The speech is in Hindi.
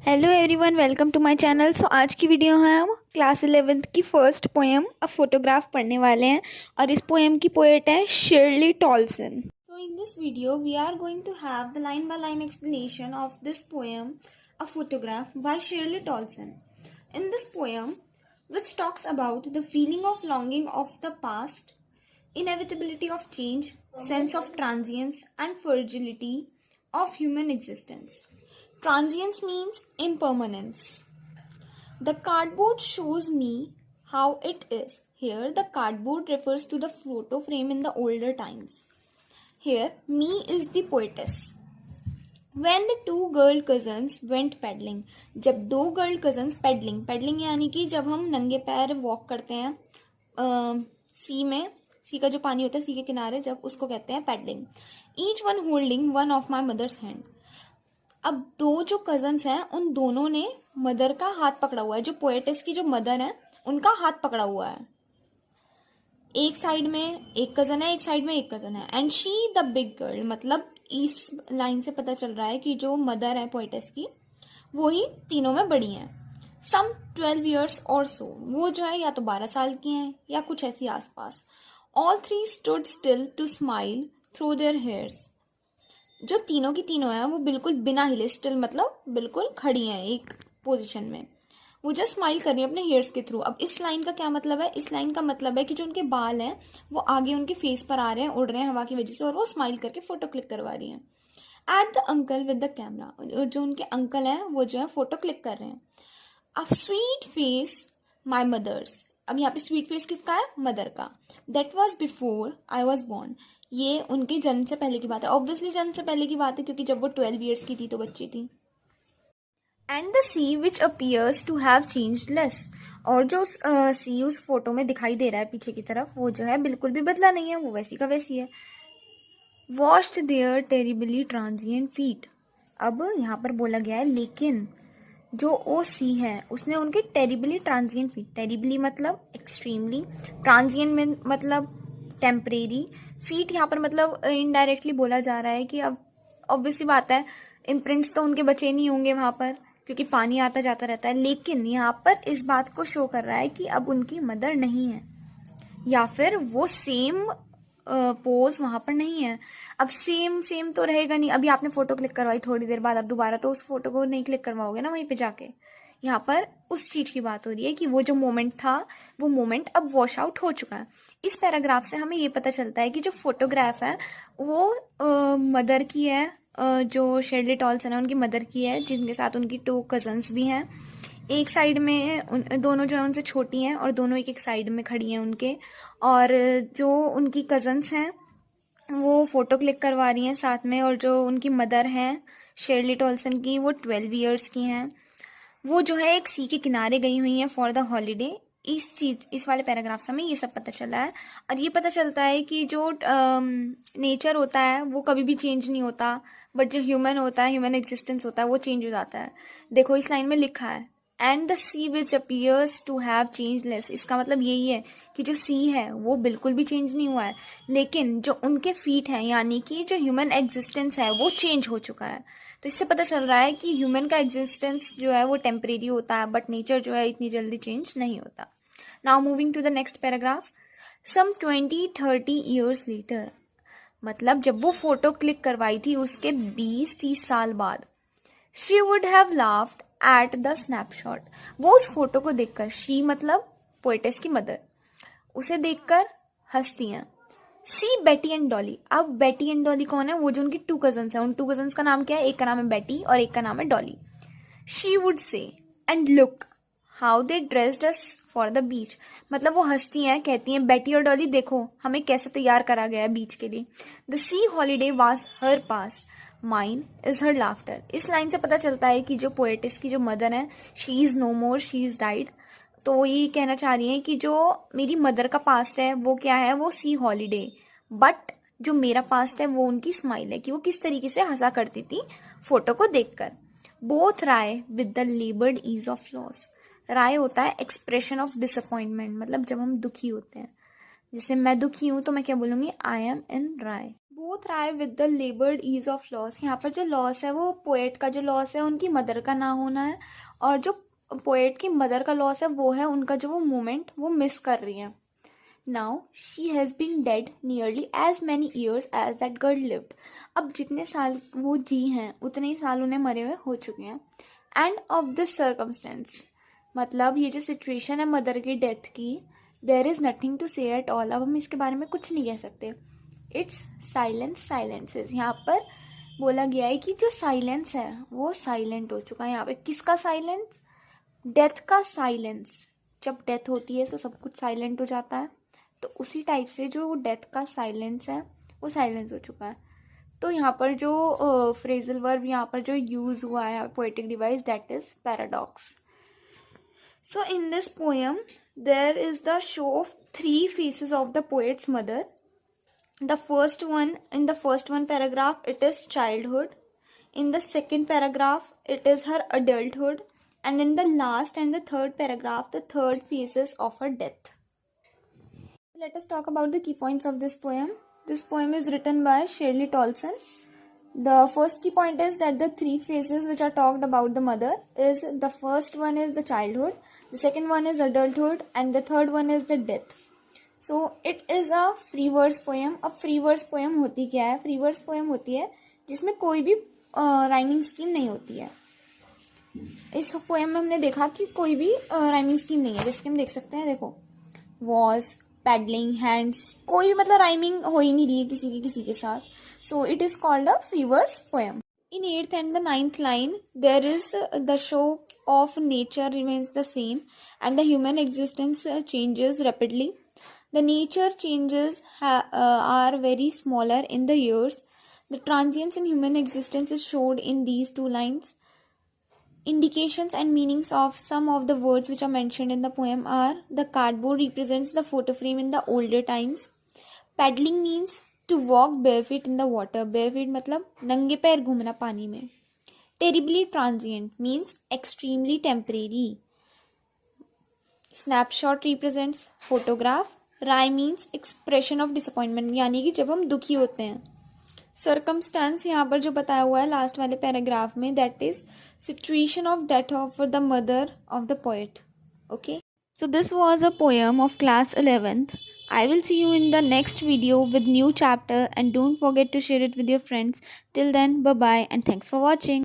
Hello everyone, welcome to my channel. So आज की वीडियो है हम क्लास 11th की फर्स्ट पोएम अ फोटोग्राफ पढ़ने वाले हैं और इस पोएम की पोएट है Shirley Toulson. So in this video we are going to have the line by line explanation of this poem a photograph by Shirley Toulson. In this poem which talks about the feeling of longing of the past, inevitability of change, sense of transience and fragility of human existence. Transience means impermanence. The cardboard shows me how it is. Here, the cardboard refers to the photo frame in the older times. Here, me is the poetess. When the two girl cousins went peddling, जब दो गर्ल cousins peddling यानी कि जब हम नंगे पैर वॉक करते हैं सी में, सी का जो पानी होता है सी के किनारे, जब उसको कहते हैं paddling. Each one holding one of my mother's hand. अब दो जो कजन्स हैं उन दोनों ने मदर का हाथ पकड़ा हुआ है. जो पोएटिस की जो मदर है उनका हाथ पकड़ा हुआ है. एक साइड में एक कजन है, एक साइड में एक कजन है. And she the big girl, मतलब इस लाइन से पता चल रहा है कि जो मदर है पोएटिस की वो ही तीनों में बड़ी हैं. सम 12 years और सो, वो जो है या तो 12 साल की हैं या कुछ ऐसी आसपास. All three stood still to smile through their hairs. जो तीनों की तीनों हैं वो बिल्कुल बिना हिले, स्टिल मतलब बिल्कुल खड़ी हैं एक पोजीशन में. वो जस्ट स्माइल कर रही है अपने हेयर्स के थ्रू. अब इस लाइन का क्या मतलब है? इस लाइन का मतलब है कि जो उनके बाल हैं वो आगे उनके फेस पर आ रहे हैं, उड़ रहे हैं हवा की वजह से, और वो स्माइल करके फोटो क्लिक करवा रही हैं. At the uncle with the camera, जो उनके अंकल हैं वो जो है फोटो क्लिक कर रहे हैं. A sweet face my mother's. अब यहाँ पे स्वीट फेस किसका है? मदर का. That was before I was born. ये उनके जन्म से पहले की बात है. ऑब्वियसली जन्म से पहले की बात है क्योंकि जब वो 12 years की थी तो बच्ची थी. And the sea which appears to have changed less. और जो सी उस फोटो में दिखाई दे रहा है पीछे की तरफ, वो जो है बिल्कुल भी बदला नहीं है, वो वैसी का वैसी है. Washed their terribly transient feet. अब यहाँ पर बोला गया है लेकिन जो ओ सी है उसने उनके टेरिबली ट्रांजिएंट फीट, टेरिबली मतलब एक्सट्रीमली, ट्रांजिएंट में मतलब टेम्परेरी, फीट यहाँ पर मतलब इनडायरेक्टली बोला जा रहा है कि अब ऑब्वियसली बात है इम्प्रिंट्स तो उनके बचे नहीं होंगे वहाँ पर क्योंकि पानी आता जाता रहता है. लेकिन यहाँ पर इस बात को शो कर रहा है कि अब उनकी मदर नहीं है या फिर वो सेम पोज वहां पर नहीं है. अब सेम तो रहेगा नहीं. अभी आपने फोटो क्लिक करवाई, थोड़ी देर बाद आप दोबारा तो उस फोटो को नहीं क्लिक करवाओगे ना वहीं पे जाके. यहाँ पर उस चीज की बात हो रही है कि वो जो मोमेंट था वो मोमेंट अब वॉश आउट हो चुका है. इस पैराग्राफ से हमें ये पता चलता है कि जो फोटोग्राफ है वो मदर की है, जो शिर्ली टॉल्सन है उनकी मदर की है, जिनके साथ उनकी 2 कजन्स भी हैं. एक साइड में दोनों जो है उनसे छोटी हैं और दोनों एक एक साइड में खड़ी हैं उनके. और जो उनकी कजन्स हैं वो फोटो क्लिक करवा रही हैं साथ में. और जो उनकी मदर हैं शिर्ली टॉल्सन की, वो 12 years की हैं. वो जो है एक सी के किनारे गई हुई हैं फॉर द हॉलीडे. इस वाले पैराग्राफ से हमें ये सब पता चला है. और ये पता चलता है कि जो नेचर होता है वो कभी भी चेंज नहीं होता, बट जो ह्यूमन होता है, ह्यूमन एग्जिस्टेंस होता है, वो चेंज हो जाता है. देखो इस लाइन में लिखा है and the sea which appears to have change less. इसका मतलब यही है कि जो सी है वो बिल्कुल भी चेंज नहीं हुआ है, लेकिन जो उनके फीट हैं यानी कि जो ह्यूमन एग्जिस्टेंस है वो चेंज हो चुका है. तो इससे पता चल रहा है कि ह्यूमन का एग्जिस्टेंस जो है वो टेम्परेरी होता है, बट नेचर जो है इतनी जल्दी चेंज नहीं होता. Now moving to the next paragraph. Some 20-30 years later, मतलब जब वो फोटो क्लिक करवाई थी उसके 20-30 साल बाद, she would have laughed at the snapshot. वो उस फोटो को देखकर, शी मतलब पोएटिस की मदर, उसे देखकर हंसती हैं. सी बेटी एंड डॉली. अब बेटी एंड डॉली कौन है? वो जो उनकी 2 कजन्स हैं. उन 2 कजन्स का नाम क्या है? एक का नाम है बेटी और एक का नाम है Dolly. She would say and look how they dressed us for the beach. मतलब वो हंसती हैं, कहती हैं बेटी और डॉली देखो हमें कैसे तैयार करा गया है बीच के लिए. The C holiday was her past, mine is her laughter. इस लाइन से पता चलता है कि जो पोएटिस की जो मदर है, she is no more, she is died. तो वो ये कहना चाह रही है कि जो मेरी मदर का पास्ट है वो क्या है? वो सी हॉलीडे. बट जो मेरा पास्ट है वो उनकी स्माइल है, कि वो किस तरीके से हंसा करती थी फोटो को देखकर. Both rhyme with the laboured ease of loss. Rhyme होता है एक्सप्रेशन ऑफ डिसअपॉइंटमेंट, मतलब जब हम दुखी होते हैं. जैसे मैं दुखी हूं तो मैं क्या बोलूंगी? I am in wry. वो thrive with the laboured ease of loss. यहाँ पर जो लॉस है वो पोएट का जो लॉस है उनकी मदर का ना होना है, और जो पोएट की मदर का लॉस है वो है उनका जो वो मोमेंट वो मिस कर रही है। Now she has been dead nearly as many years as that girl lived. अब जितने साल वो जी हैं उतने ही साल उन्हें मरे हुए हो चुके हैं। एंड ऑफ दिस सर्कमस्टेंस, मतलब ये जो सिचुएशन है मदर की डेथ की, देयर इज़ नथिंग टू से एट ऑल। अब हम इसके बारे में कुछ नहीं कह सकते। It's silence silences. यहाँ पर बोला गया है कि जो साइलेंस है वो साइलेंट हो चुका है। यहाँ पे किसका साइलेंस? डेथ का साइलेंस। जब डेथ होती है तो सब कुछ साइलेंट हो जाता है, तो उसी टाइप से जो डेथ का साइलेंस है वो साइलेंस हो चुका है। तो यहाँ पर जो फ्रेजल वर्ब यहाँ पर जो यूज़ हुआ है poetic device, that is paradox. So in this poem, there is the show of three faces of the poet's mother. The first one, in the first one paragraph, it is childhood. In the second paragraph, it is her adulthood. And in the last and the third paragraph, the third phases of her death. Let us talk about the key points of this poem. This poem is written by Shirley Tolson. The first key point is that the three phases which are talked about the mother is, the first one is the childhood, the second one is adulthood, and the third one is the death. So it is a free verse poem. अब free verse poem होती क्या है? Free verse poem होती है जिसमें कोई भी राइमिंग स्कीम नहीं होती है। इस पोएम में हमने देखा कि कोई भी राइमिंग स्कीम नहीं है। जैसे कि हम देख सकते हैं, देखो, वॉज, पैडलिंग, हैंड्स, कोई भी मतलब राइमिंग हो ही नहीं रही है किसी के साथ। So it is called a free verse poem. In 8th and the 9th line, there is the show of nature remains the same and the human existence changes rapidly. The nature changes are very smaller in the years. The transience in human existence is showed in these two lines. Indications and meanings of some of the words which are mentioned in the poem are: the cardboard represents the photo frame in the older times. Paddling means to walk barefoot in the water. Barefoot मतलब नंगे पैर घूमना पानी में. Terribly transient means extremely temporary. Snapshot represents photograph. Rye means expression of disappointment, यानी कि जब हम दुखी होते हैं. Circumstance यहाँ पर जो बताया हुआ है लास्ट वाले पैराग्राफ में, that is situation of death of the mother of the poet. Okay, so this was a poem of class 11th. I will see you in the next video with new chapter, and don't forget to share it with your friends. Till then, bye bye and thanks for watching.